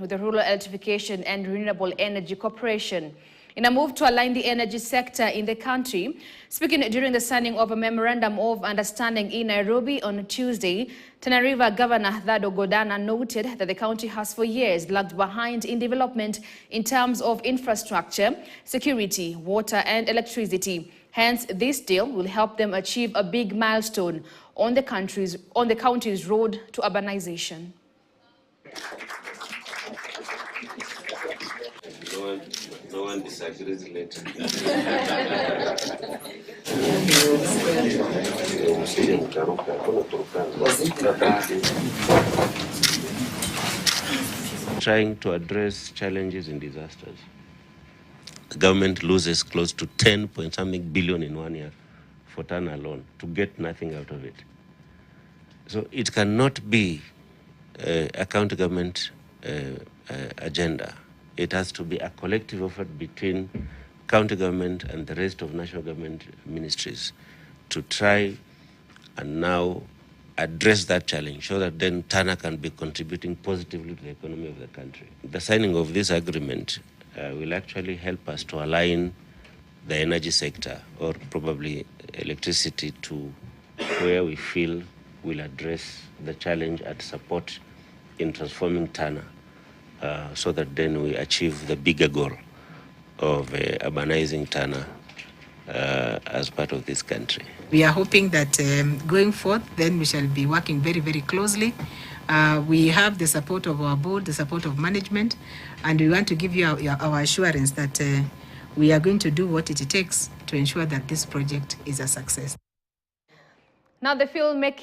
with the Rural Electrification and Renewable Energy Corporation in a move to align the energy sector in the country. Speaking during the signing of a memorandum of understanding in Nairobi on Tuesday, Tana River Governor Thado Godana noted that the county has for years lagged behind in development in terms of infrastructure, security, water and electricity. Hence, this deal will help them achieve a big milestone on the county's road to urbanization. No one disagrees later. Trying to address challenges in disasters. The government loses close to 10-point-something billion in 1 year for Tana alone to get nothing out of it. So it cannot be a county government agenda. It has to be a collective effort between county government and the rest of national government ministries to try and now address that challenge so that then Tana can be contributing positively to the economy of the country. The signing of this agreement will actually help us to align the energy sector, or probably electricity, to where we feel will address the challenge and support in transforming Tana so that then we achieve the bigger goal of urbanizing Tana as part of this country. We are hoping that going forth, then we shall be working very, very closely. We have the support of our board, the support of management, and we want to give you our assurance that we are going to do what it takes to ensure that this project is a success. Now, the filmmaking